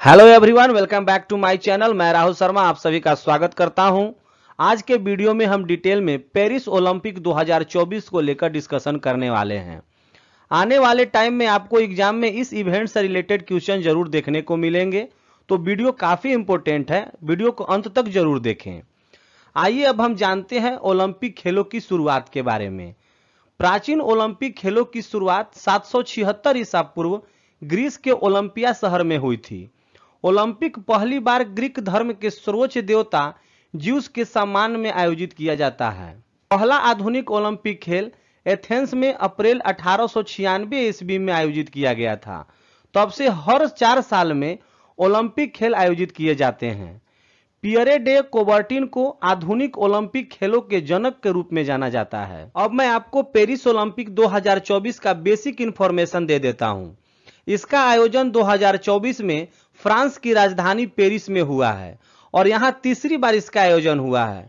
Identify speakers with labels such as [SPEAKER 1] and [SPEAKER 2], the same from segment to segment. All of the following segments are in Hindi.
[SPEAKER 1] Hello everyone, welcome back to my channel. मैं राहुल शर्मा आप सभी का स्वागत करता हूं। आज के वीडियो में हम डिटेल में पेरिस ओलंपिक 2024 को लेकर डिस्कशन करने वाले हैं। आने वाले टाइम में आपको एग्जाम में इस इवेंट से रिलेटेड क्वेश्चन जरूर देखने को मिलेंगे, तो वीडियो काफ़ी इंपॉर्टेंट है, वीडियो को अंत तक जरूर देखें। आइए अब हम जानते हैं ओलंपिक खेलों की शुरुआत के बारे में। प्राचीन ओलंपिक खेलों की शुरुआत 776 ईसा पूर्व ग्रीस के ओलंपिया शहर में हुई थी। ओलंपिक पहली बार ग्रीक धर्म के सर्वोच्च देवता ज्यूस के सम्मान में आयोजित किया जाता है। पहला आधुनिक ओलंपिक खेल एथेंस में अप्रैल 1896 ईस्वी में आयोजित किया गया था। तब से हर 4 साल में ओलंपिक खेल आयोजित किए जाते हैं। पियरे डे कोबर्टिन को आधुनिक ओलंपिक खेलों के जनक के रूप में जाना जाता है। अब मैं आपको पेरिस ओलंपिक 2024 का बेसिक इंफॉर्मेशन दे देता हूं। इसका आयोजन 2024 में फ्रांस की राजधानी पेरिस में हुआ है और यहां तीसरी बार इसका आयोजन हुआ है।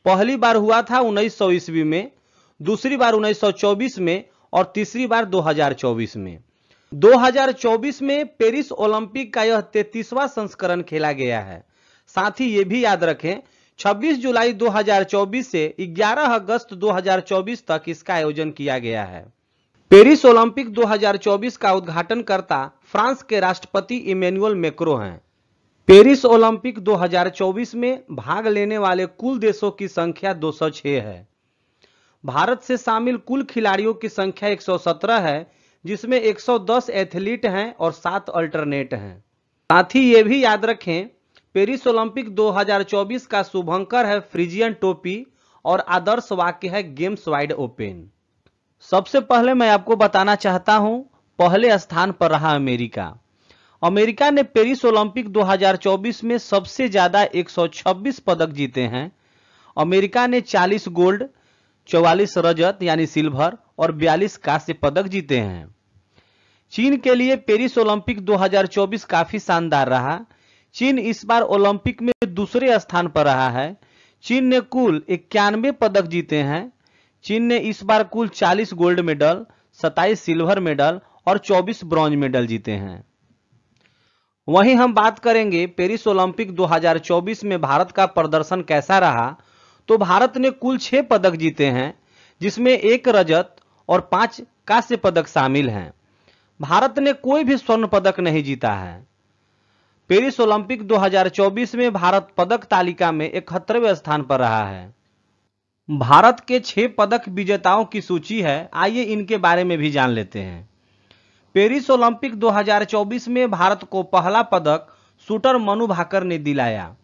[SPEAKER 1] पहली बार हुआ था 1900 ईस्वी में, दूसरी बार 1924 में और तीसरी बार 2024 में। 2024 में पेरिस ओलंपिक का यह 33वां संस्करण खेला गया है। साथ ही ये भी याद रखें 26 जुलाई 2024 से 11 अगस्त 2024 तक इसका आयोजन किया गया है। पेरिस ओलंपिक 2024 का उद्घाटनकर्ता फ्रांस के राष्ट्रपति इमैनुअल मैक्रों हैं। पेरिस ओलंपिक 2024 में भाग लेने वाले कुल देशों की संख्या 206 है। भारत से शामिल कुल खिलाड़ियों की संख्या 117 है, जिसमें 110 एथलीट हैं और 7 अल्टरनेट हैं। साथ ही ये भी याद रखें पेरिस ओलंपिक 2024 का शुभंकर है फ्रिजियन टोपी और आदर्श वाक्य है गेम्स वाइड ओपन। सबसे पहले मैं आपको बताना चाहता हूं, पहले स्थान पर रहा अमेरिका। अमेरिका ने पेरिस ओलंपिक 2024 में सबसे ज्यादा 126 पदक जीते हैं। अमेरिका ने 40 गोल्ड, 44 रजत यानी सिल्वर और 42 कांस्य पदक जीते हैं। चीन के लिए पेरिस ओलंपिक 2024 काफी शानदार रहा। चीन इस बार ओलंपिक में दूसरे स्थान पर रहा है। चीन ने कुल 91 पदक जीते हैं। चीन ने इस बार कुल 40 गोल्ड मेडल, 27 सिल्वर मेडल और 24 ब्रॉन्ज मेडल जीते हैं। वहीं हम बात करेंगे पेरिस ओलंपिक 2024 में भारत का प्रदर्शन कैसा रहा, तो भारत ने कुल 6 पदक जीते हैं, जिसमें 1 रजत और 5 कांस्य पदक शामिल हैं। भारत ने कोई भी स्वर्ण पदक नहीं जीता है। पेरिस ओलंपिक 2024 में भारत पदक तालिका में 71वें स्थान पर रहा है। भारत के 6 पदक विजेताओं की सूची है, आइए इनके बारे में भी जान लेते हैं। पेरिस ओलंपिक 2024 में भारत को पहला पदक शूटर मनु भाकर ने दिलाया।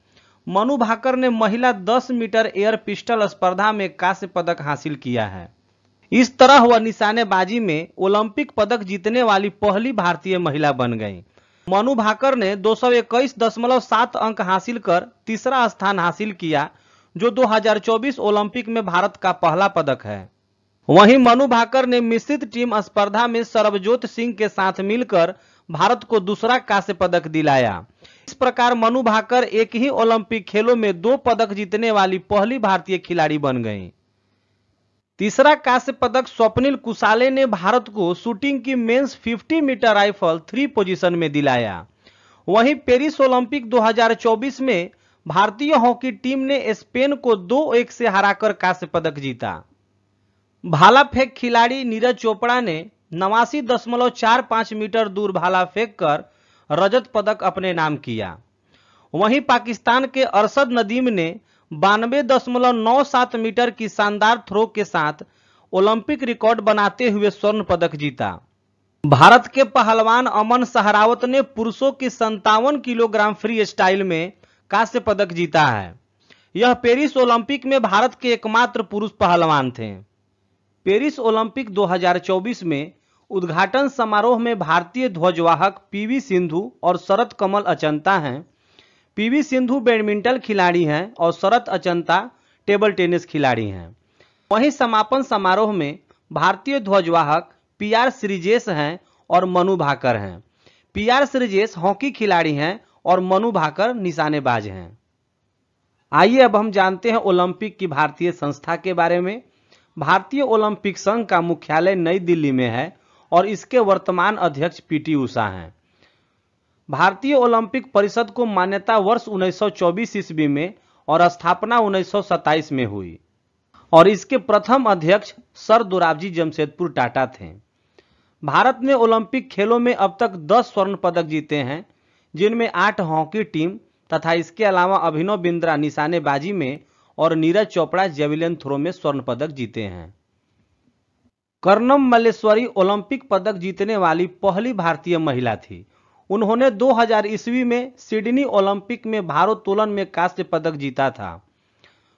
[SPEAKER 1] मनु भाकर ने महिला 10 मीटर एयर पिस्टल स्पर्धा में कांस्य पदक हासिल किया है। इस तरह वह निशानेबाजी में ओलंपिक पदक जीतने वाली पहली भारतीय महिला बन गई। मनु भाकर ने 221.7 अंक हासिल कर तीसरा स्थान हासिल किया, जो 2024 ओलंपिक में भारत का पहला पदक है। वहीं मनु भाकर ने मिश्रित टीम स्पर्धा में सरबजोत सिंह के साथ मिलकर भारत को दूसरा कांस्य पदक दिलाया। इस प्रकार मनु भाकर एक ही ओलंपिक खेलों में 2 पदक जीतने वाली पहली भारतीय खिलाड़ी बन गईं। तीसरा कांस्य पदक स्वप्निल कुसाले ने भारत को शूटिंग की मेंस 50 मीटर राइफल 3 पोजीशन में दिलाया। वहीं पेरिस ओलंपिक 2024 में भारतीय हॉकी टीम ने स्पेन को 2-1 से हराकर कांस्य पदक जीता। भाला फेंक खिलाड़ी नीरज चोपड़ा ने 89.45 मीटर दूर भाला फेंक कर रजत पदक अपने नाम किया। वहीं पाकिस्तान के अरशद नदीम ने 92.97 मीटर की शानदार थ्रो के साथ ओलंपिक रिकॉर्ड बनाते हुए स्वर्ण पदक जीता। भारत के पहलवान अमन सहरावत ने पुरुषों की 57 किलोग्राम फ्री स्टाइल में कांस्य पदक जीता है। यह पेरिस ओलंपिक में भारत के एकमात्र पुरुष पहलवान थे। पेरिस ओलंपिक 2024 में उद्घाटन समारोह में भारतीय ध्वजवाहक पीवी सिंधु और शरत कमल अचंता हैं। पीवी सिंधु बैडमिंटन खिलाड़ी हैं और शरत अचंता टेबल टेनिस खिलाड़ी हैं। वहीं समापन समारोह में भारतीय ध्वजवाहक पीआर श्रीजेश हैं और मनु भाकर हैं। पीआर श्रीजेश हॉकी खिलाड़ी हैं और मनु भाकर निशानेबाज हैं। आइए अब हम जानते हैं ओलंपिक की भारतीय संस्था के बारे में। भारतीय ओलंपिक संघ का मुख्यालय नई दिल्ली में है और इसके वर्तमान अध्यक्ष पीटी उषा हैं। भारतीय ओलंपिक परिषद को मान्यता वर्ष 1924 ईस्वी में और स्थापना 1927 में हुई और इसके प्रथम अध्यक्ष सर दोराबजी जमशेदपुर टाटा थे। भारत ने ओलंपिक खेलों में अब तक 10 स्वर्ण पदक जीते हैं, जिनमें 8 हॉकी टीम तथा इसके अलावा अभिनव बिंद्रा निशानेबाजी में और नीरज चोपड़ा जेवलिन थ्रो में स्वर्ण पदक जीते हैं। कर्णम मल्लेश्वरी ओलंपिक पदक जीतने वाली पहली भारतीय महिला थी। उन्होंने 2000 ईस्वी में सिडनी ओलंपिक में भारोत्तोलन में कांस्य पदक जीता था।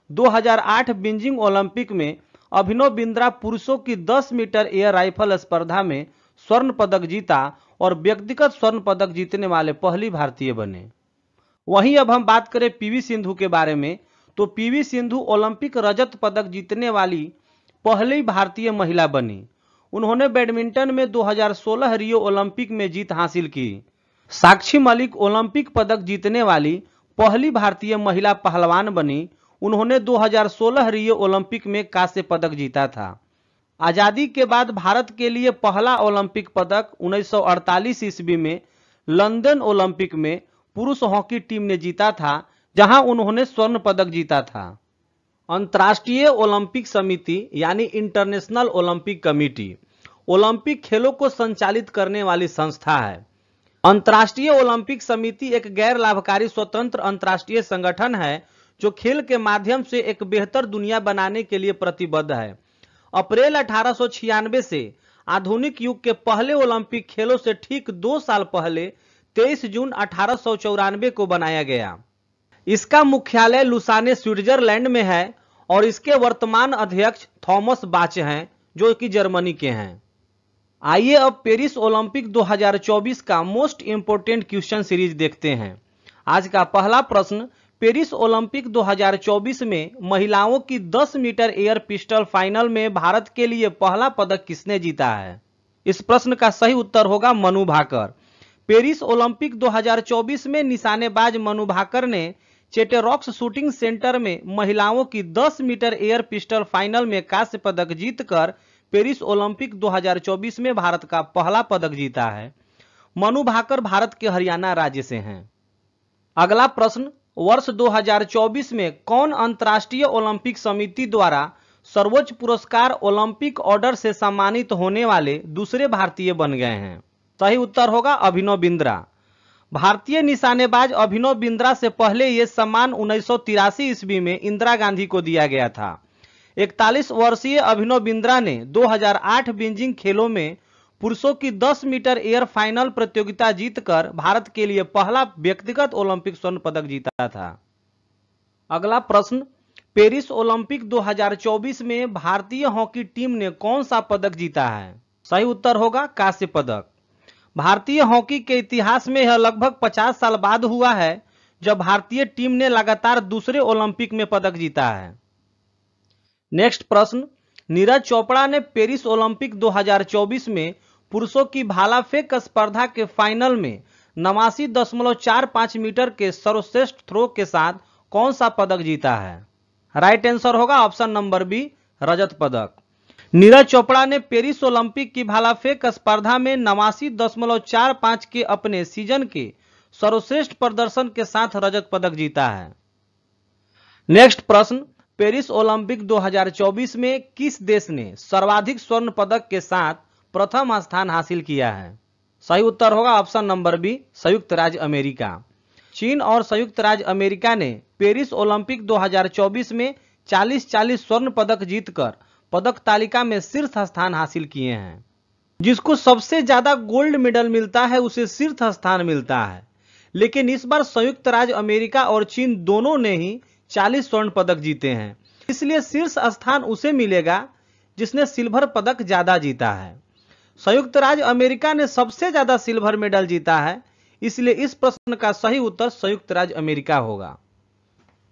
[SPEAKER 1] 2008 बीजिंग ओलंपिक में अभिनव बिंद्रा पुरुषों की 10 मीटर एयर राइफल स्पर्धा में स्वर्ण पदक जीता और व्यक्तिगत स्वर्ण पदक जीतने वाले पहली भारतीय बने। वहीं अब हम बात करें पीवी सिंधु के बारे में, तो पीवी सिंधु ओलंपिक रजत पदक जीतने वाली पहली भारतीय महिला बनी। उन्होंने बैडमिंटन में 2016 रियो ओलंपिक में जीत हासिल की। साक्षी मलिक ओलंपिक पदक जीतने वाली पहली भारतीय महिला पहलवान बनी। उन्होंने 2016 रियो ओलंपिक में कांस्य पदक जीता था। आजादी के बाद भारत के लिए पहला ओलंपिक पदक 1948 ईस्वी में लंदन ओलंपिक में पुरुष हॉकी टीम ने जीता था, जहां उन्होंने स्वर्ण पदक जीता था। अंतर्राष्ट्रीय ओलंपिक समिति यानी इंटरनेशनल ओलंपिक कमेटी ओलंपिक खेलों को संचालित करने वाली संस्था है। अंतर्राष्ट्रीय ओलंपिक समिति एक गैर लाभकारी स्वतंत्र अंतर्राष्ट्रीय संगठन है जो खेल के माध्यम से एक बेहतर दुनिया बनाने के लिए प्रतिबद्ध है। अप्रैल 1896 से आधुनिक युग के पहले ओलंपिक खेलों से ठीक 2 साल पहले 23 जून 1894 को बनाया गया। इसका मुख्यालय लुसाने स्विट्जरलैंड में है और इसके वर्तमान अध्यक्ष थॉमस बाच हैं, जो कि जर्मनी के हैं। आइए अब पेरिस ओलंपिक 2024 का मोस्ट इंपोर्टेंट क्वेश्चन सीरीज देखते हैं। आज का पहला प्रश्न, पेरिस ओलंपिक 2024 में महिलाओं की 10 मीटर एयर पिस्टल फाइनल में भारत के लिए पहला पदक किसने जीता है? इस प्रश्न का सही उत्तर होगा मनु भाकर। पेरिस ओलंपिक 2024 में निशानेबाज मनु भाकर ने चेटेरॉक्स शूटिंग सेंटर में महिलाओं की 10 मीटर एयर पिस्टल फाइनल में कांस्य पदक जीतकर पेरिस ओलंपिक 2024 में भारत का पहला पदक जीता है। मनु भाकर भारत के हरियाणा राज्य से हैं। अगला प्रश्न, वर्ष 2024 में कौन अंतर्राष्ट्रीय ओलंपिक समिति द्वारा सर्वोच्च पुरस्कार ओलंपिक ऑर्डर से सम्मानित होने वाले दूसरे भारतीय बन गए हैं? सही उत्तर होगा अभिनव बिंद्रा। भारतीय निशानेबाज अभिनव बिंद्रा से पहले यह सम्मान 1983 ईस्वी में इंदिरा गांधी को दिया गया था। 41 वर्षीय अभिनव बिंद्रा ने 2008 बीजिंग खेलों में पुरुषों की 10 मीटर एयर फाइनल प्रतियोगिता जीतकर भारत के लिए पहला व्यक्तिगत ओलंपिक स्वर्ण पदक जीता था। अगला प्रश्न, पेरिस ओलंपिक 2024 में भारतीय हॉकी टीम ने कौन सा पदक जीता है? सही उत्तर होगा कांस्य पदक। भारतीय हॉकी के इतिहास में यह लगभग 50 साल बाद हुआ है जब भारतीय टीम ने लगातार दूसरे ओलंपिक में पदक जीता है। नेक्स्ट प्रश्न, नीरज चोपड़ा ने पेरिस ओलंपिक 2024 में पुरुषों की भाला फेंक स्पर्धा के फाइनल में 89.45 मीटर के सर्वश्रेष्ठ थ्रो के साथ कौन सा पदक जीता है? राइट आंसर होगा ऑप्शन नंबर बी, रजत पदक। नीरज चोपड़ा ने पेरिस ओलंपिक की भाला फेंक स्पर्धा में 89.45 के अपने सीजन के सर्वश्रेष्ठ प्रदर्शन के साथ रजत पदक जीता है। नेक्स्ट प्रश्न, पेरिस ओलंपिक 2024 में किस देश ने सर्वाधिक स्वर्ण पदक के साथ प्रथम स्थान हासिल किया है? सही उत्तर होगा ऑप्शन नंबर बी, संयुक्त राज्य अमेरिका। चीन और संयुक्त राज्य अमेरिका ने पेरिस ओलंपिक 2024 में 40 स्वर्ण पदक जीतकर पदक तालिका में शीर्ष स्थान हासिल किए हैं। जिसको सबसे ज्यादा गोल्ड मेडल मिलता है उसे शीर्ष स्थान मिलता है, लेकिन इस बार संयुक्त राज्य अमेरिका और चीन दोनों ने ही 40 स्वर्ण पदक जीते हैं, इसलिए शीर्ष स्थान उसे मिलेगा जिसने सिल्वर पदक ज्यादा जीता है। संयुक्त राज्य अमेरिका ने सबसे ज्यादा सिल्वर मेडल जीता है, इसलिए इस प्रश्न का सही उत्तर संयुक्त राज्य अमेरिका होगा।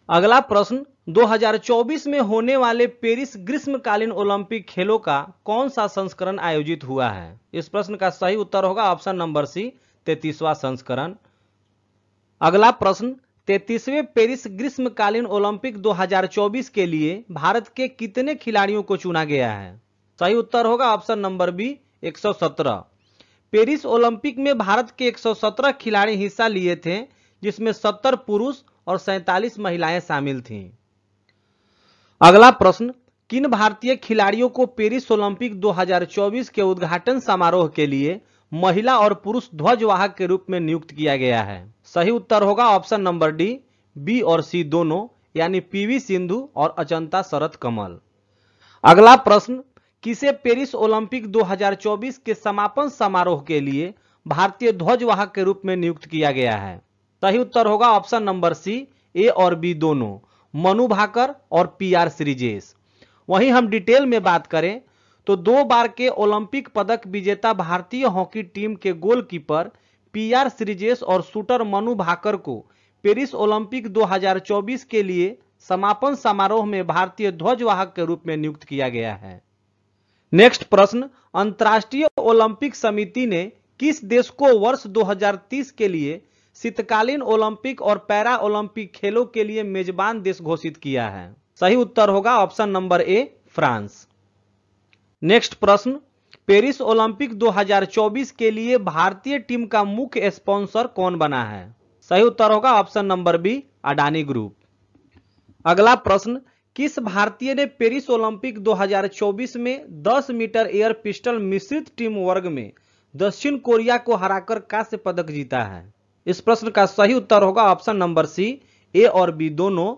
[SPEAKER 1] अगला प्रश्न, 2024 में होने वाले पेरिस ग्रीष्मकालीन ओलंपिक खेलों का कौन सा संस्करण आयोजित हुआ है? इस प्रश्न का सही उत्तर होगा ऑप्शन नंबर सी, 33वां संस्करण। अगला प्रश्न, 33वें पेरिस ग्रीष्मकालीन ओलंपिक 2024 के लिए भारत के कितने खिलाड़ियों को चुना गया है? सही उत्तर होगा option number B, 117। Paris Olympic में भारत के 117 खिलाड़ी हिस्सा लिए थे, जिसमें 70 पुरुष और 47 महिलाएं शामिल थीं। अगला प्रश्न, किन भारतीय खिलाड़ियों को पेरिस ओलंपिक 2024 के उद्घाटन समारोह के लिए महिला और पुरुष ध्वजवाहक के रूप में नियुक्त किया गया है? सही उत्तर होगा ऑप्शन नंबर डी, बी और सी दोनों, यानी पीवी सिंधु और अचंता शरत कमल। अगला प्रश्न, किसे पेरिस ओलंपिक 2024 के समापन समारोह के लिए भारतीय ध्वजवाहक के रूप में नियुक्त किया गया है? सही उत्तर होगा ऑप्शन नंबर सी, ए और बी दोनों, मनु भाकर और पीआर श्रीजेश। वहीं हम डिटेल में बात करें तो 2 बार के ओलंपिक पदक विजेता भारतीय हॉकी टीम के गोलकीपर पीआर श्रीजेश और शूटर मनु भाकर को पेरिस ओलंपिक 2024 के लिए समापन समारोह में भारतीय ध्वजवाहक के रूप में नियुक्त किया गया है। नेक्स्ट प्रश्न, अंतर्राष्ट्रीय ओलंपिक समिति ने किस देश को वर्ष 2030 के लिए शीतकालीन ओलंपिक और पैरा ओलंपिक खेलों के लिए मेजबान देश घोषित किया है? सही उत्तर होगा ऑप्शन नंबर ए, फ्रांस। नेक्स्ट प्रश्न, पेरिस ओलंपिक 2024 के लिए भारतीय टीम का मुख्य स्पॉन्सर कौन बना है? सही उत्तर होगा option number B, Adani group. अगला प्रश्न, किस भारतीय ने पेरिस ओलंपिक 2024 में 10 मीटर एयर पिस्टल मिश्रित टीम वर्ग में दक्षिण कोरिया को हराकर कांस्य पदक जीता है? इस प्रश्न का सही उत्तर होगा ऑप्शन नंबर सी, ए और बी दोनों,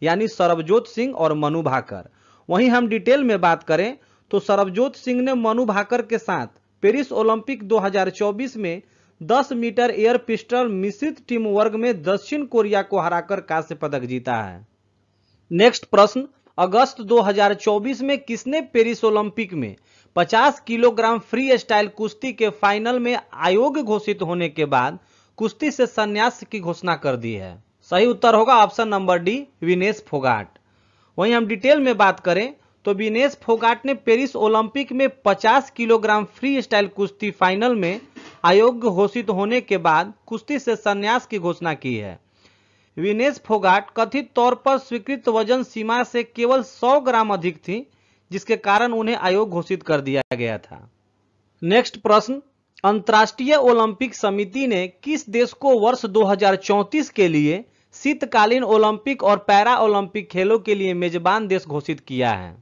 [SPEAKER 1] यानी सरबजोत सिंह और मनु भाकर। वहीं हम डिटेल में बात करें तो सरबजोत सिंह ने मनु भाकर के साथ पेरिस ओलंपिक 2024 में 10 मीटर एयर पिस्टल मिश्रित टीम वर्ग में दक्षिण कोरिया को हराकर कांस्य पदक जीता है। नेक्स्ट प्रश्न, अगस्त 2024 में किसने पेरिस ओलंपिक में 50 किलोग्राम फ्री स्टाइल कुश्ती के फाइनल में अयोग्य घोषित होने के बाद कुश्ती से संन्यास की घोषणा कर दी है? सही उत्तर होगा option number D, Vinesh Phogat. वहीं हम डिटेल में बात करें तो विनेश फोगाट ने पेरिस ओलंपिक में 50 किलोग्राम फ्री स्टाइल कुश्ती फाइनल में अयोग्य घोषित होने के बाद कुश्ती से संन्यास की घोषणा की है। विनेश फोगाट कथित तौर पर स्वीकृत वजन सीमा से केवल 100 ग्राम अधिक थी, जिसके कारण उन्हें अयोग्य घोषित कर दिया गया था। नेक्स्ट प्रश्न, अंतर्राष्ट्रीय ओलंपिक समिति ने किस देश को वर्ष 2034 के लिए शीतकालीन ओलंपिक और पैरा ओलंपिक खेलों के लिए मेजबान देश घोषित किया है?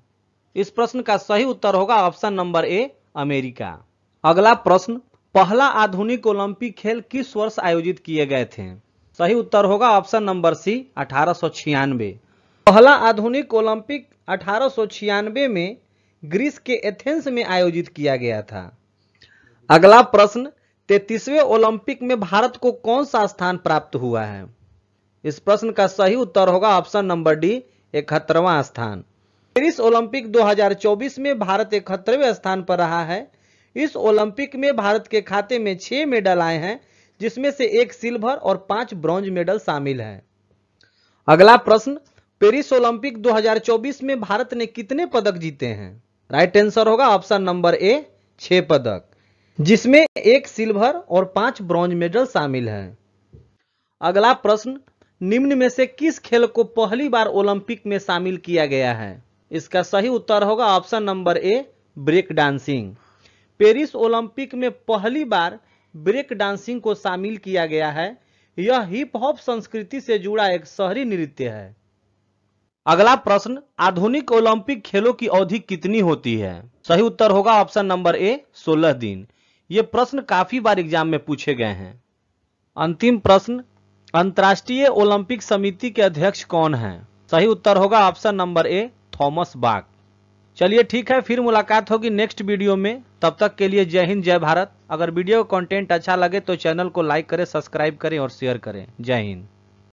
[SPEAKER 1] इस प्रश्न का सही उत्तर होगा ऑप्शन नंबर ए, अमेरिका। अगला प्रश्न, पहला आधुनिक ओलंपिक खेल किस वर्ष आयोजित किए गए थे? सही उत्तर होगा ऑप्शन नंबर सी, 1896। पहला आधुनिक ओलंपिक 1896 में ग्रीस के एथेंस में आयोजित किया गया था। अगला प्रश्न, 33वें ओलंपिक में भारत को कौन सा स्थान प्राप्त हुआ है? इस प्रश्न का सही उत्तर होगा ऑप्शन नंबर डी, 71वां स्थान। पेरिस ओलंपिक 2024 में भारत 71वें स्थान पर रहा है। इस ओलंपिक में भारत के खाते में 6 मेडल आए हैं, जिसमें से 1 सिल्वर और 5 ब्रॉन्ज मेडल शामिल हैं। अगला प्रश्न, पेरिस ओलंपिक 2024 में भारत ने कितने पदक जीते हैं? राइट आंसर होगा ऑप्शन नंबर ए, 6 पदक, जिसमें 1 सिल्वर और 5 ब्रॉन्ज मेडल शामिल हैं। अगला प्रश्न, निम्न में से किस खेल को पहली बार ओलंपिक में शामिल किया गया है? इसका सही उत्तर होगा option number A, break dancing. Paris Olympic में पहली बार ब्रेक डांसिंग को शामिल किया गया है। यह हिप हॉप संस्कृति से जुड़ा एक शहरी नृत्य है। अगला प्रश्न, आधुनिक ओलंपिक खेलों की अवधि कितनी होती है? सही उत्तर होगा ऑप्शन नंबर ए, 16 दिन। ये प्रश्न काफी बार एग्जाम में पूछे गए हैं। अंतिम प्रश्न, अंतर्राष्ट्रीय ओलंपिक समिति के अध्यक्ष कौन हैं? सही उत्तर होगा ऑप्शन नंबर ए, थॉमस बाक। चलिए ठीक है, फिर मुलाकात होगी नेक्स्ट वीडियो में। तब तक के लिए जय हिंद, जय भारत। अगर वीडियो कंटेंट अच्छा लगे तो चैनल को लाइक करें, सब्सक्राइब करें और शेयर करें। जय हिंद।